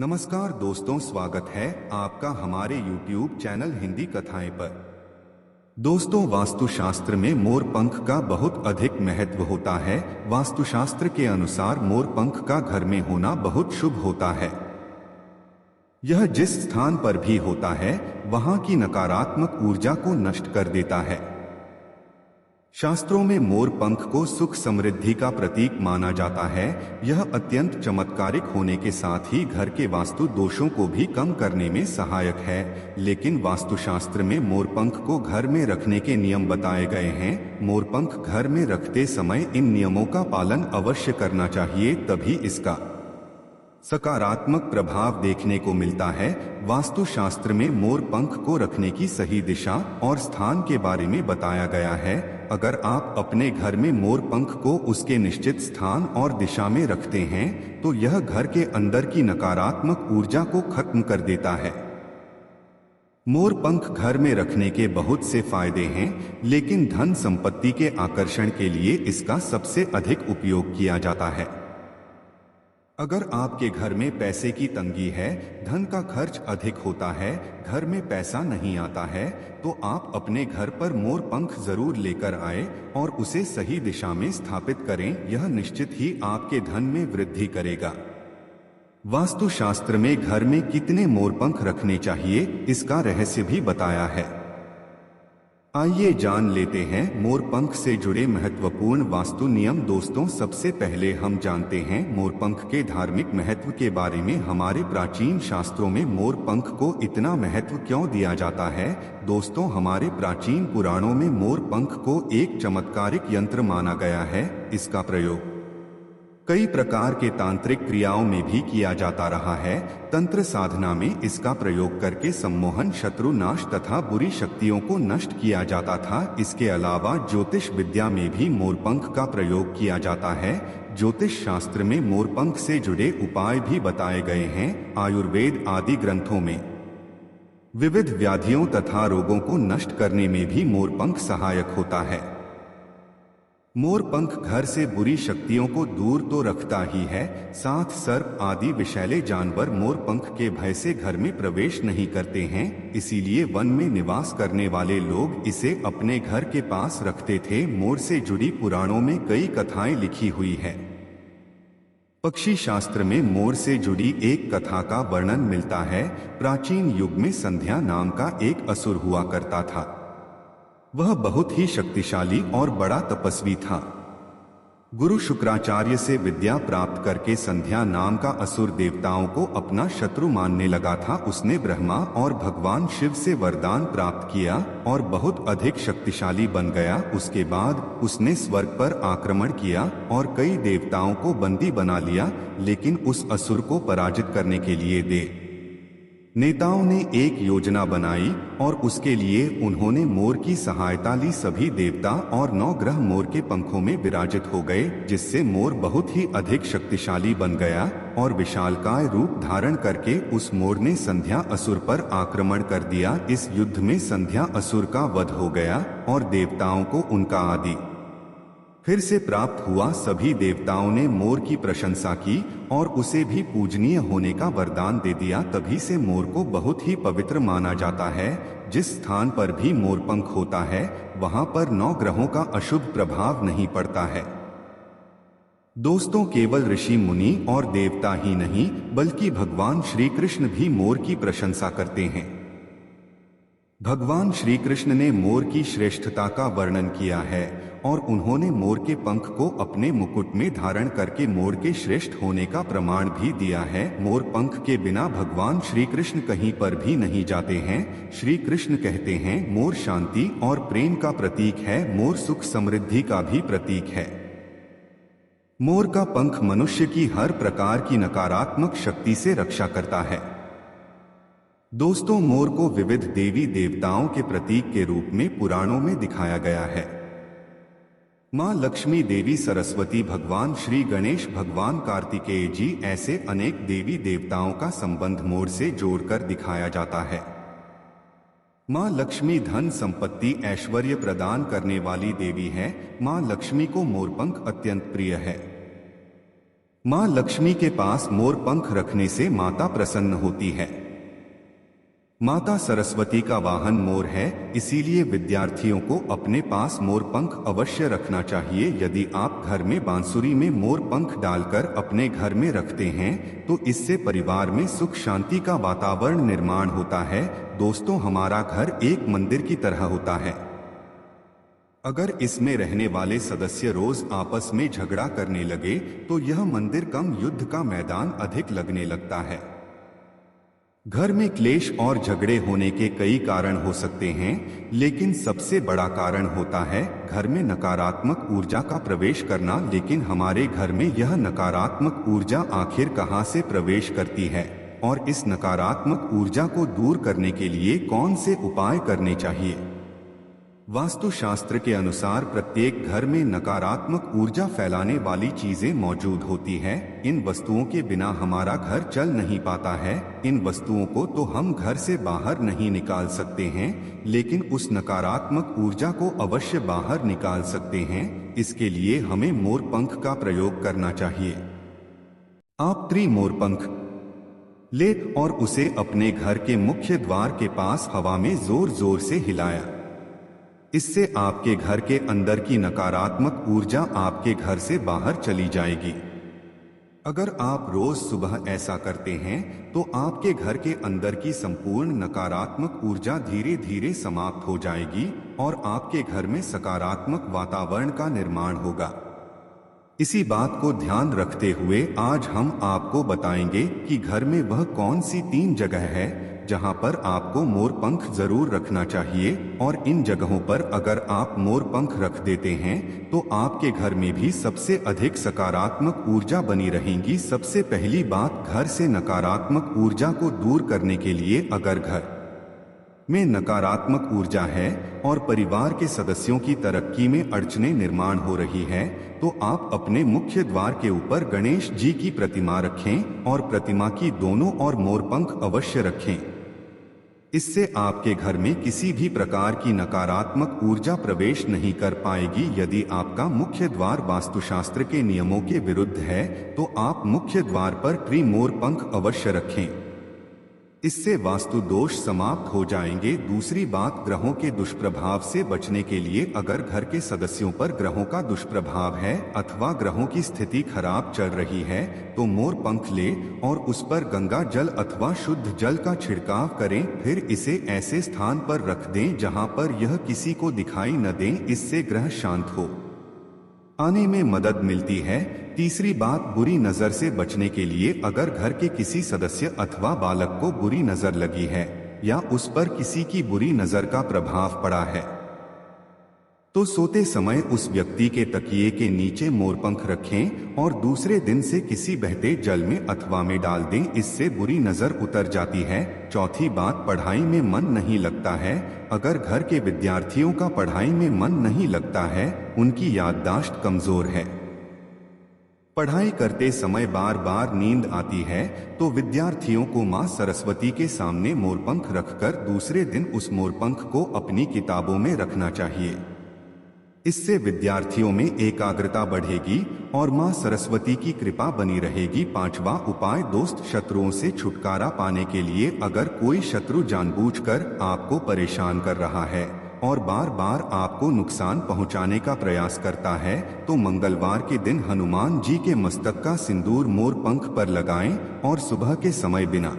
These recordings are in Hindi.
नमस्कार दोस्तों, स्वागत है आपका हमारे YouTube चैनल हिंदी कथाएं पर। दोस्तों, वास्तुशास्त्र में मोर पंख का बहुत अधिक महत्व होता है। वास्तुशास्त्र के अनुसार मोर पंख का घर में होना बहुत शुभ होता है। यह जिस स्थान पर भी होता है वहां की नकारात्मक ऊर्जा को नष्ट कर देता है। शास्त्रों में मोर पंख को सुख समृद्धि का प्रतीक माना जाता है। यह अत्यंत चमत्कारिक होने के साथ ही घर के वास्तु दोषों को भी कम करने में सहायक है। लेकिन वास्तुशास्त्र में मोर पंख को घर में रखने के नियम बताए गए हैं। मोर पंख घर में रखते समय इन नियमों का पालन अवश्य करना चाहिए, तभी इसका सकारात्मक प्रभाव देखने को मिलता है। वास्तुशास्त्र में मोर पंख को रखने की सही दिशा और स्थान के बारे में बताया गया है। अगर आप अपने घर में मोर पंख को उसके निश्चित स्थान और दिशा में रखते हैं तो यह घर के अंदर की नकारात्मक ऊर्जा को खत्म कर देता है। मोर पंख घर में रखने के बहुत से फायदे हैं, लेकिन धन संपत्ति के आकर्षण के लिए इसका सबसे अधिक उपयोग किया जाता है। अगर आपके घर में पैसे की तंगी है, धन का खर्च अधिक होता है, घर में पैसा नहीं आता है, तो आप अपने घर पर मोर पंख जरूर लेकर आए और उसे सही दिशा में स्थापित करें। यह निश्चित ही आपके धन में वृद्धि करेगा। वास्तुशास्त्र में घर में कितने मोर पंख रखने चाहिए, इसका रहस्य भी बताया है। आइए जान लेते हैं मोर पंख से जुड़े महत्वपूर्ण वास्तु नियम। दोस्तों, सबसे पहले हम जानते हैं मोर पंख के धार्मिक महत्व के बारे में। हमारे प्राचीन शास्त्रों में मोर पंख को इतना महत्व क्यों दिया जाता है? दोस्तों, हमारे प्राचीन पुराणों में मोर पंख को एक चमत्कारिक यंत्र माना गया है। इसका प्रयोग कई प्रकार के तांत्रिक क्रियाओं में भी किया जाता रहा है। तंत्र साधना में इसका प्रयोग करके सम्मोहन, शत्रु नाश तथा बुरी शक्तियों को नष्ट किया जाता था। इसके अलावा ज्योतिष विद्या में भी मोरपंख का प्रयोग किया जाता है। ज्योतिष शास्त्र में मोरपंख से जुड़े उपाय भी बताए गए हैं। आयुर्वेद आदि ग्रंथों में विविध व्याधियों तथा रोगों को नष्ट करने में भी मोरपंख सहायक होता है। मोर पंख घर से बुरी शक्तियों को दूर तो रखता ही है, साथ सर्प आदि विषैले जानवर मोर पंख के भय से घर में प्रवेश नहीं करते हैं। इसीलिए वन में निवास करने वाले लोग इसे अपने घर के पास रखते थे। मोर से जुड़ी पुराणों में कई कथाएं लिखी हुई है। पक्षी शास्त्र में मोर से जुड़ी एक कथा का वर्णन मिलता है। प्राचीन युग में संध्या नाम का एक असुर हुआ करता था। वह बहुत ही शक्तिशाली और बड़ा तपस्वी था। गुरु शुक्राचार्य से विद्या प्राप्त करके संध्या नाम का असुर देवताओं को अपना शत्रु मानने लगा था। उसने ब्रह्मा और भगवान शिव से वरदान प्राप्त किया और बहुत अधिक शक्तिशाली बन गया। उसके बाद उसने स्वर्ग पर आक्रमण किया और कई देवताओं को बंदी बना लिया। लेकिन उस असुर को पराजित करने के लिए नेताओं ने एक योजना बनाई और उसके लिए उन्होंने मोर की सहायता ली। सभी देवता और 9 ग्रह मोर के पंखों में विराजित हो गए, जिससे मोर बहुत ही अधिक शक्तिशाली बन गया और विशालकाय रूप धारण करके उस मोर ने संध्या असुर पर आक्रमण कर दिया। इस युद्ध में संध्या असुर का वध हो गया और देवताओं को उनका आदि फिर से प्राप्त हुआ। सभी देवताओं ने मोर की प्रशंसा की और उसे भी पूजनीय होने का वरदान दे दिया। तभी से मोर को बहुत ही पवित्र माना जाता है। जिस स्थान पर भी मोर पंख होता है वहां पर 9 ग्रहों का अशुभ प्रभाव नहीं पड़ता है। दोस्तों, केवल ऋषि मुनि और देवता ही नहीं बल्कि भगवान श्री कृष्ण भी मोर की प्रशंसा करते हैं। भगवान श्री कृष्ण ने मोर की श्रेष्ठता का वर्णन किया है और उन्होंने मोर के पंख को अपने मुकुट में धारण करके मोर के श्रेष्ठ होने का प्रमाण भी दिया है। मोर पंख के बिना भगवान श्री कृष्ण कहीं पर भी नहीं जाते हैं। श्री कृष्ण कहते हैं मोर शांति और प्रेम का प्रतीक है। मोर सुख समृद्धि का भी प्रतीक है। मोर का पंख मनुष्य की हर प्रकार की नकारात्मक शक्ति से रक्षा करता है। दोस्तों, मोर को विविध देवी देवताओं के प्रतीक के रूप में पुराणों में दिखाया गया है। मां लक्ष्मी, देवी सरस्वती, भगवान श्री गणेश, भगवान कार्तिकेय जी, ऐसे अनेक देवी देवताओं का संबंध मोर से जोड़कर दिखाया जाता है। मां लक्ष्मी धन संपत्ति ऐश्वर्य प्रदान करने वाली देवी है। मां लक्ष्मी को मोरपंख अत्यंत प्रिय है। माँ लक्ष्मी के पास मोर पंख रखने से माता प्रसन्न होती है। माता सरस्वती का वाहन मोर है, इसीलिए विद्यार्थियों को अपने पास मोर पंख अवश्य रखना चाहिए। यदि आप घर में बांसुरी में मोर पंख डालकर अपने घर में रखते हैं तो इससे परिवार में सुख शांति का वातावरण निर्माण होता है। दोस्तों, हमारा घर एक मंदिर की तरह होता है। अगर इसमें रहने वाले सदस्य रोज आपस में झगड़ा करने लगे तो यह मंदिर कम, युद्ध का मैदान अधिक लगने लगता है। घर में क्लेश और झगड़े होने के कई कारण हो सकते हैं, लेकिन सबसे बड़ा कारण होता है घर में नकारात्मक ऊर्जा का प्रवेश करना। लेकिन हमारे घर में यह नकारात्मक ऊर्जा आखिर कहां से प्रवेश करती है और इस नकारात्मक ऊर्जा को दूर करने के लिए कौन से उपाय करने चाहिए? वास्तुशास्त्र के अनुसार प्रत्येक घर में नकारात्मक ऊर्जा फैलाने वाली चीजें मौजूद होती है। इन वस्तुओं के बिना हमारा घर चल नहीं पाता है। इन वस्तुओं को तो हम घर से बाहर नहीं निकाल सकते हैं, लेकिन उस नकारात्मक ऊर्जा को अवश्य बाहर निकाल सकते हैं। इसके लिए हमें मोर पंख का प्रयोग करना चाहिए। आप त्रिमोर पंख ले और उसे अपने घर के मुख्य द्वार के पास हवा में जोर जोर से हिलाया। इससे आपके घर के अंदर की नकारात्मक ऊर्जा आपके घर से बाहर चली जाएगी। अगर आप रोज सुबह ऐसा करते हैं तो आपके घर के अंदर की संपूर्ण नकारात्मक ऊर्जा धीरे धीरे समाप्त हो जाएगी और आपके घर में सकारात्मक वातावरण का निर्माण होगा। इसी बात को ध्यान रखते हुए आज हम आपको बताएंगे कि घर में वह कौन सी 3 जगह है जहां पर आपको मोर पंख जरूर रखना चाहिए। और इन जगहों पर अगर आप मोर पंख रख देते हैं तो आपके घर में भी सबसे अधिक सकारात्मक ऊर्जा बनी रहेगी। सबसे पहली बात, घर से नकारात्मक ऊर्जा को दूर करने के लिए अगर घर में नकारात्मक ऊर्जा है और परिवार के सदस्यों की तरक्की में अड़चनें निर्माण हो रही है तो आप अपने मुख्य द्वार के ऊपर गणेश जी की प्रतिमा रखें और प्रतिमा की दोनों ओर मोर पंख अवश्य रखें। इससे आपके घर में किसी भी प्रकार की नकारात्मक ऊर्जा प्रवेश नहीं कर पाएगी। यदि आपका मुख्य द्वार वास्तुशास्त्र के नियमों के विरुद्ध है तो आप मुख्य द्वार पर त्रिमोर पंख अवश्य रखें। इससे वास्तु दोष समाप्त हो जाएंगे। दूसरी बात, ग्रहों के दुष्प्रभाव से बचने के लिए अगर घर के सदस्यों पर ग्रहों का दुष्प्रभाव है अथवा ग्रहों की स्थिति खराब चल रही है तो मोर पंख ले और उस पर गंगा जल अथवा शुद्ध जल का छिड़काव करें। फिर इसे ऐसे स्थान पर रख दें जहां पर यह किसी को दिखाई न दें। इससे ग्रह शांत हो आने में मदद मिलती है। तीसरी बात, बुरी नजर से बचने के लिए अगर घर के किसी सदस्य अथवा बालक को बुरी नजर लगी है या उस पर किसी की बुरी नजर का प्रभाव पड़ा है तो सोते समय उस व्यक्ति के तकिए के नीचे मोरपंख रखें और दूसरे दिन से किसी बहते जल में अथवा में डाल दें। इससे बुरी नजर उतर जाती है। चौथी बात, पढ़ाई में मन नहीं लगता है। अगर घर के विद्यार्थियों का पढ़ाई में मन नहीं लगता है, उनकी याददाश्त कमजोर है, पढ़ाई करते समय बार बार नींद आती है, तो विद्यार्थियों को मां सरस्वती के सामने मोरपंख रखकर दूसरे दिन उस मोरपंख को अपनी किताबों में रखना चाहिए। इससे विद्यार्थियों में एकाग्रता बढ़ेगी और मां सरस्वती की कृपा बनी रहेगी। पांचवा उपाय, दोस्त, शत्रुओं से छुटकारा पाने के लिए अगर कोई शत्रु जानबूझकर आपको परेशान कर रहा है और बार बार आपको नुकसान पहुंचाने का प्रयास करता है तो मंगलवार के दिन हनुमान जी के मस्तक का सिंदूर मोर पंख पर लगाएं और सुबह के समय बिना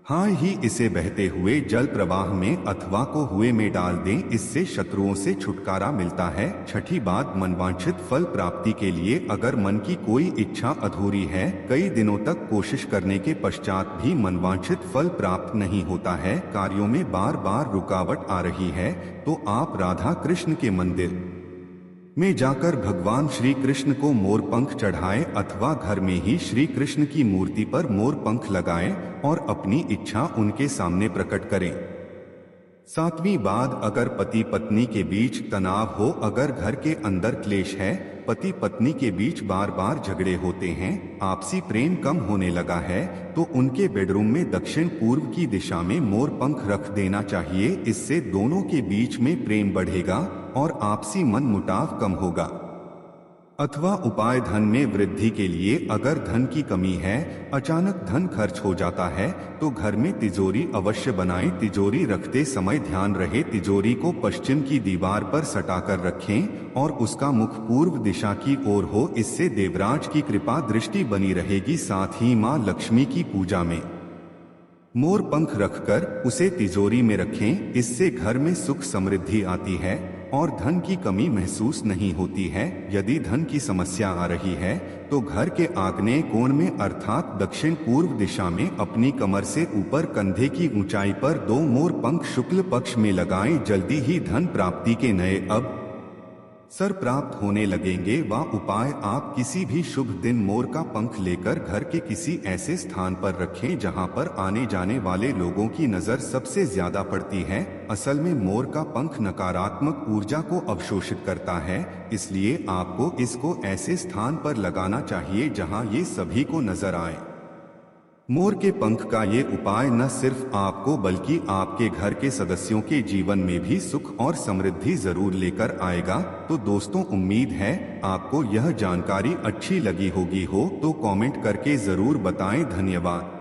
हाँ ही इसे बहते हुए जल प्रवाह में अथवा को हुए में डाल दें। इससे शत्रुओं से छुटकारा मिलता है। छठी बात, मनवांछित फल प्राप्ति के लिए अगर मन की कोई इच्छा अधूरी है, कई दिनों तक कोशिश करने के पश्चात भी मनवांछित फल प्राप्त नहीं होता है, कार्यों में बार बार रुकावट आ रही है, तो आप राधा कृष्ण के मंदिर में जाकर भगवान श्री कृष्ण को मोर पंख चढ़ाएं अथवा घर में ही श्री कृष्ण की मूर्ति पर मोर पंख लगाएं और अपनी इच्छा उनके सामने प्रकट करें। सातवीं बात, अगर पति पत्नी के बीच तनाव हो, अगर घर के अंदर क्लेश है, पति पत्नी के बीच बार बार झगड़े होते हैं, आपसी प्रेम कम होने लगा है, तो उनके बेडरूम में दक्षिण पूर्व की दिशा में मोर पंख रख देना चाहिए। इससे दोनों के बीच में प्रेम बढ़ेगा और आपसी मन मुटाव कम होगा। अथवा उपाय धन में वृद्धि के लिए, अगर धन की कमी है, अचानक धन खर्च हो जाता है, तो घर में तिजोरी अवश्य बनाएं। तिजोरी रखते समय ध्यान रहे तिजोरी को पश्चिम की दीवार पर सटाकर रखें और उसका मुख पूर्व दिशा की ओर हो। इससे देवराज की कृपा दृष्टि बनी रहेगी। साथ ही मां लक्ष्मी की पूजा में मोर पंख रखकर उसे तिजोरी में रखें। इससे घर में सुख समृद्धि आती है और धन की कमी महसूस नहीं होती है। यदि धन की समस्या आ रही है तो घर के आग्नेय कोण में अर्थात दक्षिण पूर्व दिशा में अपनी कमर से ऊपर कंधे की ऊंचाई पर 2 मोर पंख शुक्ल पक्ष में लगाएं। जल्दी ही धन प्राप्ति के नए अवसर प्राप्त होने लगेंगे। वह उपाय आप किसी भी शुभ दिन मोर का पंख लेकर घर के किसी ऐसे स्थान पर रखें जहां पर आने जाने वाले लोगों की नजर सबसे ज्यादा पड़ती है। असल में मोर का पंख नकारात्मक ऊर्जा को अवशोषित करता है, इसलिए आपको इसको ऐसे स्थान पर लगाना चाहिए जहां ये सभी को नजर आए। मोर के पंख का ये उपाय न सिर्फ आपको बल्कि आपके घर के सदस्यों के जीवन में भी सुख और समृद्धि जरूर लेकर आएगा। तो दोस्तों, उम्मीद है आपको यह जानकारी अच्छी लगी होगी। तो कमेंट करके जरूर बताएं। धन्यवाद।